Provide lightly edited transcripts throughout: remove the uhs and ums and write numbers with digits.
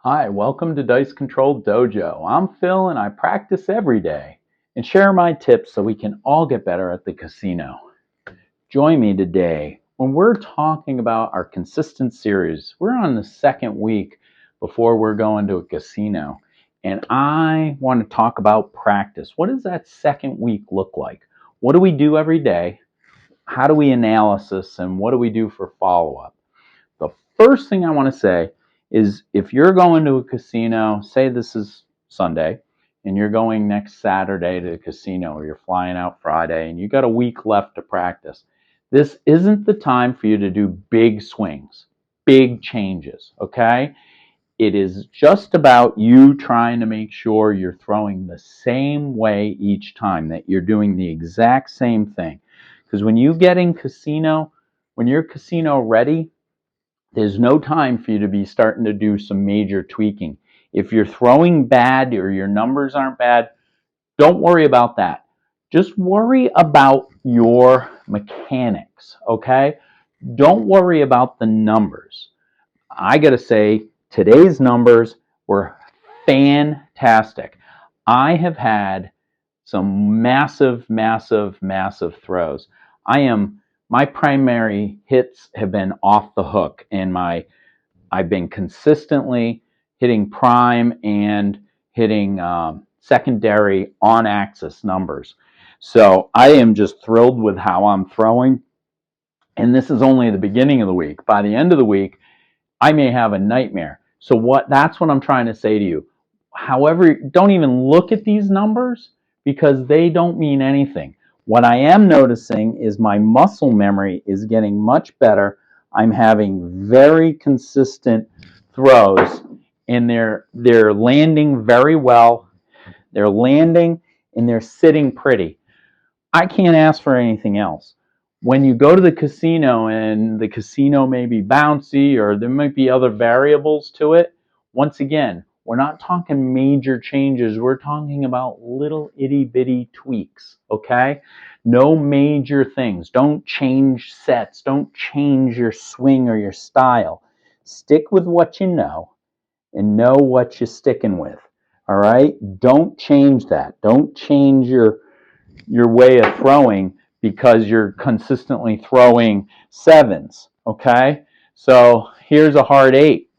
Hi, welcome to Dice Control Dojo. I'm Phil and I practice every day and share my tips so we can all get better at the casino. Join me today when we're talking about our consistent series. We're on the second week before we're going to a casino, and I want to talk about practice. What does that second week look like? What do we do every day? How do we analysis, and what do we do for follow-up? The first thing I want to say is if you're going to a casino, say this is Sunday, and you're going next Saturday to the casino, or you're flying out Friday, and you got a week left to practice, this isn't the time for you to do big swings, big changes, okay? It is just about you trying to make sure you're throwing the same way each time, that you're doing the exact same thing. Because when you get in casino, when you're casino ready, there's no time for you to be starting to do some major tweaking. If you're throwing bad or your numbers aren't bad, don't worry about that. Just worry about your mechanics, okay? Don't worry about the numbers. I got to say, today's numbers were fantastic. I have had some massive, massive, massive throws. My primary hits have been off the hook, and I've been consistently hitting prime and hitting secondary on axis numbers. So I am just thrilled with how I'm throwing. And this is only the beginning of the week. By the end of the week, I may have a nightmare. So that's what I'm trying to say to you. However, don't even look at these numbers because they don't mean anything. What I am noticing is my muscle memory is getting much better. I'm having very consistent throws, and they're landing very well. They're landing and they're sitting pretty. I can't ask for anything else. When you go to the casino and the casino may be bouncy or there might be other variables to it, once again, we're not talking major changes. We're talking about little itty bitty tweaks, okay? No major things. Don't change sets. Don't change your swing or your style. Stick with what you know and know what you're sticking with, all right? Don't change that. Don't change your way of throwing because you're consistently throwing sevens, okay? So here's a hard eight.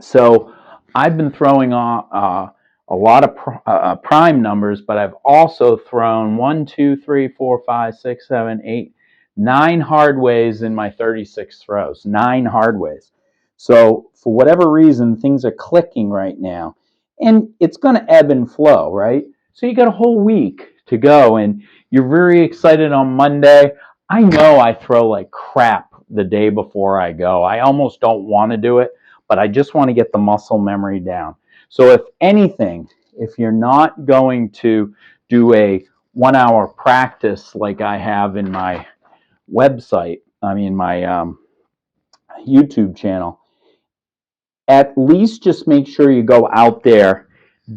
So I've been throwing a lot of prime numbers, but I've also thrown 1, 2, 3, 4, 5, 6, 7, 8, 9 hard ways in my 36 throws. 9 hard ways. So for whatever reason, things are clicking right now. And it's going to ebb and flow, right? So you got a whole week to go, and you're very excited on Monday. I know I throw like crap the day before I go. I almost don't want to do it, but I just want to get the muscle memory down. So if anything, if you're not going to do a 1-hour practice like I have in my website, my YouTube channel, at least just make sure you go out there.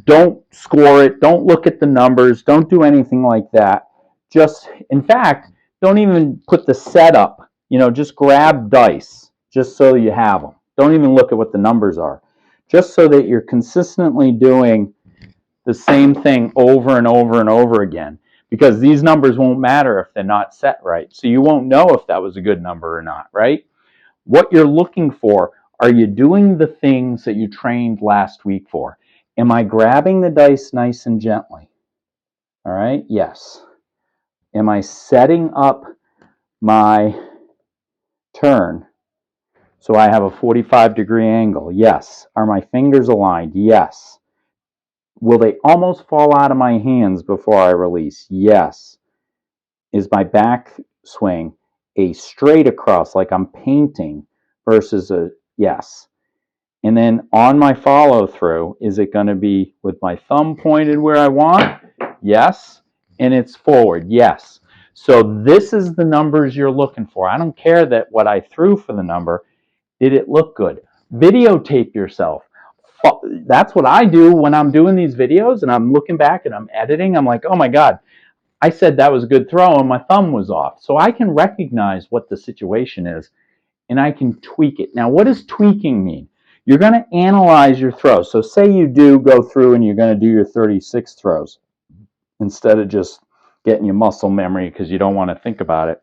Don't score it. Don't look at the numbers. Don't do anything like that. Just, in fact, don't even put the setup. Just grab dice just so you have them. Don't even look at what the numbers are. Just so that you're consistently doing the same thing over and over and over again. Because these numbers won't matter if they're not set right. So you won't know if that was a good number or not, right? What you're looking for, are you doing the things that you trained last week for? Am I grabbing the dice nice and gently? All right, yes. Am I setting up my turn so I have a 45-degree angle? Yes. Are my fingers aligned? Yes. Will they almost fall out of my hands before I release? Yes. Is my back swing a straight across like I'm painting versus a yes? And then on my follow through, is it going to be with my thumb pointed where I want? Yes. And it's forward? Yes. So this is the numbers you're looking for. I don't care that what I threw for the number. Did it look good? Videotape yourself. That's what I do when I'm doing these videos and I'm looking back and I'm editing. I'm like, oh my God, I said that was a good throw and my thumb was off. So I can recognize what the situation is and I can tweak it. Now, what does tweaking mean? you're going to analyze your throws. So say you do go through and you're going to do your 36 throws instead of just getting your muscle memory because you don't want to think about it.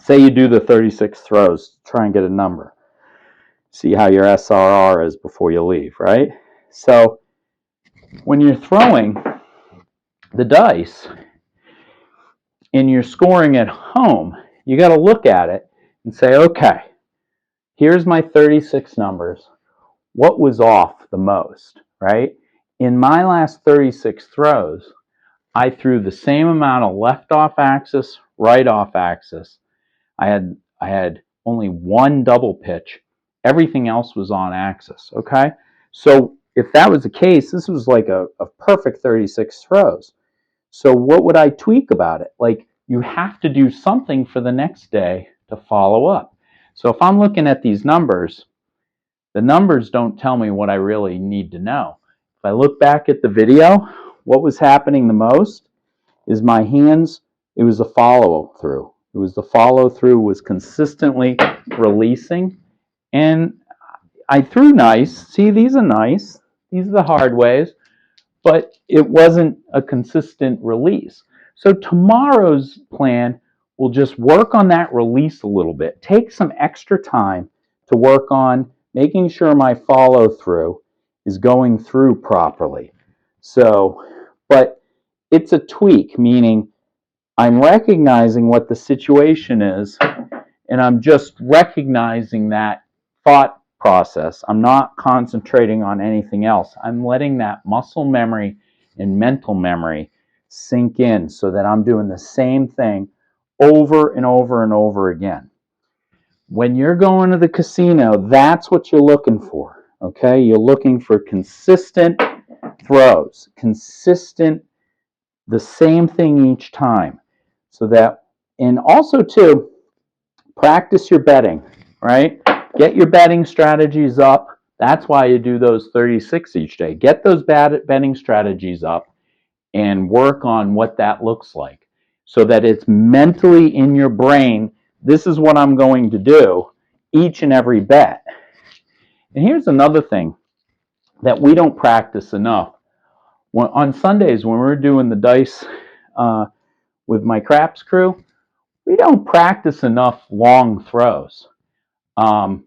Say you do the 36 throws, try and get a number. See how your SRR is before you leave, right? So when you're throwing the dice and you're scoring at home, you got to look at it and say, okay, here's my 36 numbers. What was off the most, right? In my last 36 throws, I threw the same amount of left off axis, right off axis. I had only one double pitch. Everything else was on axis, okay? So if that was the case, this was like a perfect 36 throws. So what would I tweak about it? Like, you have to do something for the next day to follow up. So if I'm looking at these numbers, the numbers don't tell me what I really need to know. If I look back at the video, what was happening the most is my hands, it was the follow through. It was the follow through was consistently releasing, and I threw nice. See, these are nice. These are the hard ways, but it wasn't a consistent release. So tomorrow's plan will just work on that release a little bit. Take some extra time to work on making sure my follow through is going through properly. So, but it's a tweak, meaning I'm recognizing what the situation is, and I'm just recognizing that thought process. I'm not concentrating on anything else. I'm letting that muscle memory and mental memory sink in so that I'm doing the same thing over and over and over again. When you're going to the casino, that's what you're looking for, okay? You're looking for consistent throws, consistent, the same thing each time. So that, and also too, practice your betting, right? Get your betting strategies up. That's why you do those 36 each day. Get those betting strategies up and work on what that looks like so that it's mentally in your brain. This is what I'm going to do each and every bet. And here's another thing that we don't practice enough. On Sundays, when we're doing the dice with my craps crew, we don't practice enough long throws.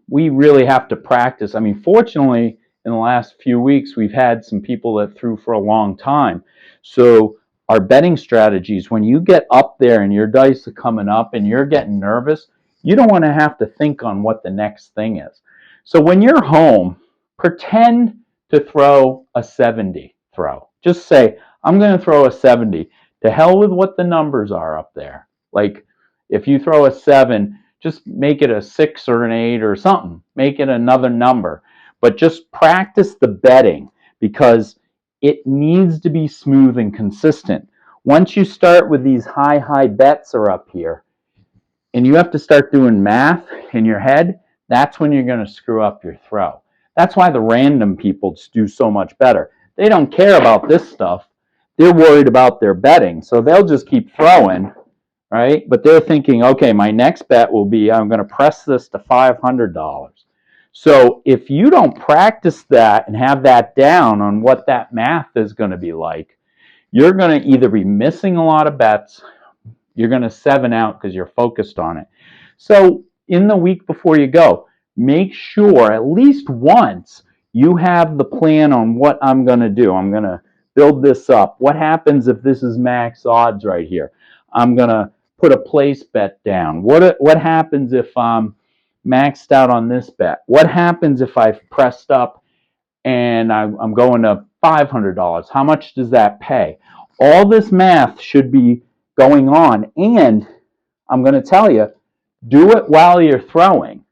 We really have to practice. I mean, fortunately, in the last few weeks, we've had some people that threw for a long time. So our betting strategies, when you get up there and your dice are coming up and you're getting nervous, you don't want to have to think on what the next thing is. So when you're home, pretend to throw a 70 throw. Just say, I'm going to throw a 70. To hell with what the numbers are up there. Like, if you throw a 7, just make it a 6 or an 8 or something. Make it another number. But just practice the betting because it needs to be smooth and consistent. Once you start with these high bets are up here, and you have to start doing math in your head, that's when you're going to screw up your throw. That's why the random people do so much better. They don't care about this stuff. They're worried about their betting. So they'll just keep throwing, right? But they're thinking, okay, my next bet will be I'm going to press this to $500. So if you don't practice that and have that down on what that math is going to be like, you're going to either be missing a lot of bets, you're going to 7 out because you're focused on it. So in the week before you go, make sure at least once you have the plan on what I'm going to do. I'm going to build this up. What happens if this is max odds right here? I'm going to put a place bet down. What happens if I'm maxed out on this bet? What happens if I've pressed up and I'm going to $500? How much does that pay? All this math should be going on, and I'm going to tell you, do it while you're throwing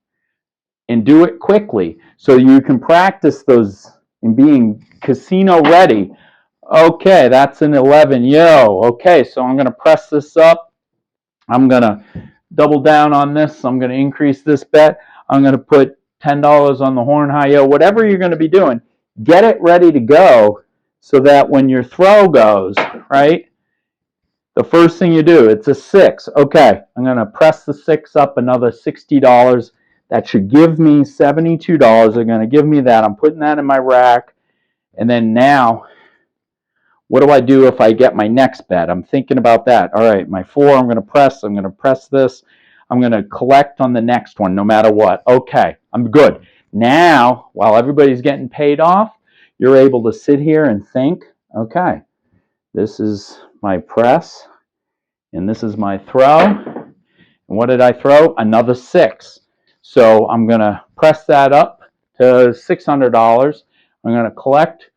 and do it quickly so you can practice those and being casino ready. Okay, that's an 11. Yo, okay, so I'm going to press this up. I'm going to double down on this. I'm going to increase this bet. I'm going to put $10 on the horn high. Yo, whatever you're going to be doing, get it ready to go so that when your throw goes, right, the first thing you do, it's a 6. Okay, I'm going to press the 6 up another $60. That should give me $72. They're going to give me that. I'm putting that in my rack. And then now, what do I do if I get my next bet? I'm thinking about that. All right, my 4, I'm going to press this. I'm going to collect on the next one no matter what. Okay, I'm good. Now, while everybody's getting paid off, you're able to sit here and think, okay, this is my press, and this is my throw. And what did I throw? Another 6. So I'm going to press that up to $600. I'm going to collect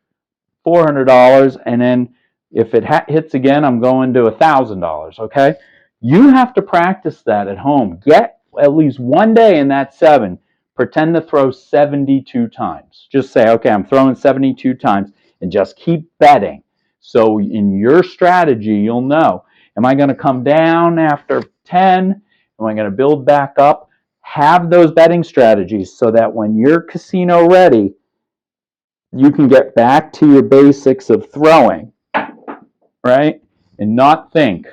$400, and then if it hits again, I'm going to $1,000. Okay, you have to practice that at home. Get at least one day in that 7. Pretend to throw 72 times. Just say, okay, I'm throwing 72 times, and just keep betting. So in your strategy, you'll know, am I going to come down after 10? Am I going to build back up? Have those betting strategies so that when you're casino ready, you can get back to your basics of throwing, right? And not think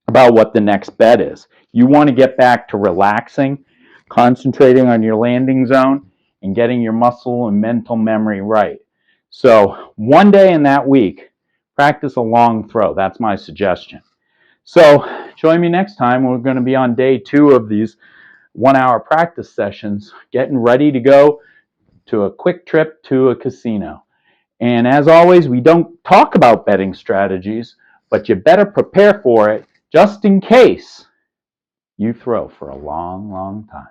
about what the next bet is. You want to get back to relaxing, concentrating on your landing zone, and getting your muscle and mental memory right. So one day in that week, practice a long throw. That's my suggestion. So join me next time. We're going to be on day 2 of these 1-hour practice sessions, getting ready to go to a quick trip to a casino. And as always, we don't talk about betting strategies, but you better prepare for it just in case you throw for a long, long time.